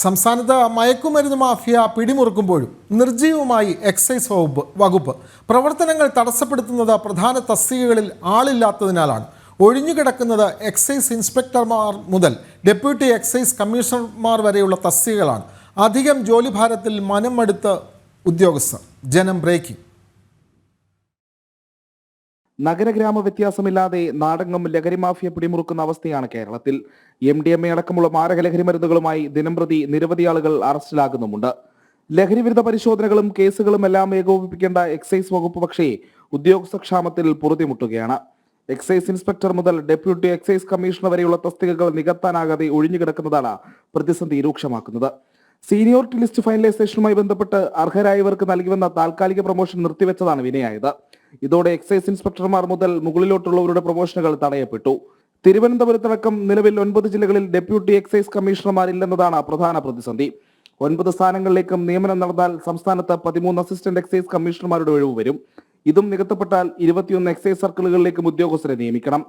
സംസ്ഥാനത്ത് മയക്കുമരുന്ന് mafia പിടിമുറുക്കുമ്പോഴും നിർജ്ജീവമായി excise വകുപ്പ് പ്രവർത്തനങ്ങൾ തടസ്സപ്പെടുത്തുന്നത് പ്രധാന തസ്തികകളിൽ ആളില്ലാത്തതിനാലാണ്. ഒഴിഞ്ഞുകിടക്കുന്നത് എക്സൈസ് ഇൻസ്പെക്ടർമാർ മുതൽ ഡെപ്യൂട്ടി എക്സൈസ് കമ്മീഷണർമാർ വരെയുള്ള തസ്തികകളാണ്. അധികം ജോലിഭാരത്തിൽ മനം മടുത്ത ഉദ്യോഗസ്ഥർ. ജനം ബ്രേക്കിംഗ്. നഗരഗ്രാമ വ്യത്യാസമില്ലാതെ നാടെങ്ങും ലഹരി മാഫിയ പിടിമുറുക്കുന്ന അവസ്ഥയാണ് കേരളത്തിൽ. MDMA അടക്കമുള്ള മാരക ലഹരി മരുന്നുകളുമായി ദിനംപ്രതി നിരവധി ആളുകൾ അറസ്റ്റിലാകുന്നുമുണ്ട്. ലഹരി വിരുദ്ധ പരിശോധനകളും കേസുകളും എല്ലാം ഏകോപിപ്പിക്കേണ്ട എക്സൈസ് വകുപ്പ് പക്ഷേ ഉദ്യോഗസ്ഥ ക്ഷാമത്തിൽ പൊറുതിമുട്ടുകയാണ്. എക്സൈസ് ഇൻസ്പെക്ടർ മുതൽ ഡെപ്യൂട്ടി എക്സൈസ് കമ്മീഷണർ വരെയുള്ള തസ്തികകൾ നികത്താനാകാതെ ഒഴിഞ്ഞുകിടക്കുന്നതാണ് പ്രതിസന്ധി രൂക്ഷമാക്കുന്നത്. സീനിയോറിറ്റി ലിസ്റ്റ് ഫൈനലൈസേഷനുമായി ബന്ധപ്പെട്ട് അർഹരായവർക്ക് നൽകിവന്ന താൽക്കാലിക പ്രൊമോഷൻ നിർത്തിവെച്ചതാണ് വിനയായത്. ഇതോടെ എക്സൈസ് ഇൻസ്പെക്ടർമാർ മുതൽ മുകളിലോട്ടുള്ളവരുടെ പ്രൊമോഷനുകൾ തടയപ്പെട്ടു. തിരുവനന്തപുരത്തടക്കം നിലവിൽ 9 ജില്ലകളിൽ ഡെപ്യൂട്ടി എക്സൈസ് കമ്മീഷണർമാരില്ലെന്നതാണ് പ്രധാന പ്രതിസന്ധി. 9 സ്ഥാനങ്ങളിലേക്കും നിയമനം നടന്നാൽ സംസ്ഥാനത്ത് 13 അസിസ്റ്റന്റ് എക്സൈസ് കമ്മീഷണർമാരുടെ ഒഴിവ് വരും. ഇതും നികത്തപ്പെട്ടാൽ 21 എക്സൈസ് സർക്കിളുകളിലേക്കും ഉദ്യോഗസ്ഥരെ നിയമിക്കണം.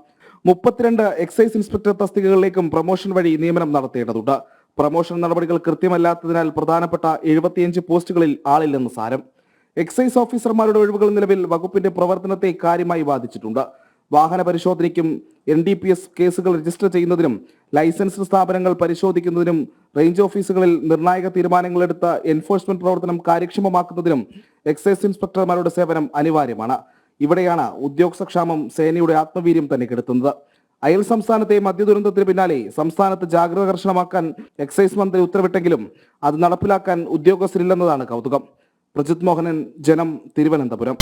32 എക്സൈസ് ഇൻസ്പെക്ടർ തസ്തികകളിലേക്കും പ്രൊമോഷൻ വഴി നിയമനം നടത്തേണ്ടതുണ്ട്. പ്രൊമോഷൻ നടപടികൾ കൃത്യമല്ലാത്തതിനാൽ പ്രധാനപ്പെട്ട 75 പോസ്റ്റുകളിൽ ആളില്ലെന്ന് സാരം. എക്സൈസ് ഓഫീസർമാരുടെ ഒഴിവുകൾ നിലവിൽ വകുപ്പിന്റെ പ്രവർത്തനത്തെ കാര്യമായി ബാധിച്ചിട്ടുണ്ട്. വാഹന പരിശോധനയ്ക്കും NDPS കേസുകൾ രജിസ്റ്റർ ചെയ്യുന്നതിനും ലൈസൻസ്ഡ് സ്ഥാപനങ്ങൾ പരിശോധിക്കുന്നതിനും റേഞ്ച് ഓഫീസുകളിൽ നിർണായക തീരുമാനങ്ങളെടുത്ത എൻഫോഴ്സ്മെന്റ് പ്രവർത്തനം കാര്യക്ഷമമാക്കുന്നതിനും എക്സൈസ് ഇൻസ്പെക്ടർമാരുടെ സേവനം അനിവാര്യമാണ്. ഇവിടെയാണ് ഉദ്യോഗസ്ഥക്ഷാമം സേനയുടെ ആത്മവീര്യം തന്നെ കെടുത്തുന്നത്. അയൽ സംസ്ഥാനത്തെ മദ്യദുരന്തത്തിന് പിന്നാലെ സംസ്ഥാനത്ത് ജാഗ്രത കർശനമാക്കാൻ എക്സൈസ് മന്ത്രി ഉത്തരവിട്ടെങ്കിലും അത് നടപ്പിലാക്കാൻ ഉദ്യോഗസ്ഥരില്ലെന്നതാണ് കൗതുകം. പ്രജിത് മോഹനൻ, ജനം, തിരുവനന്തപുരം.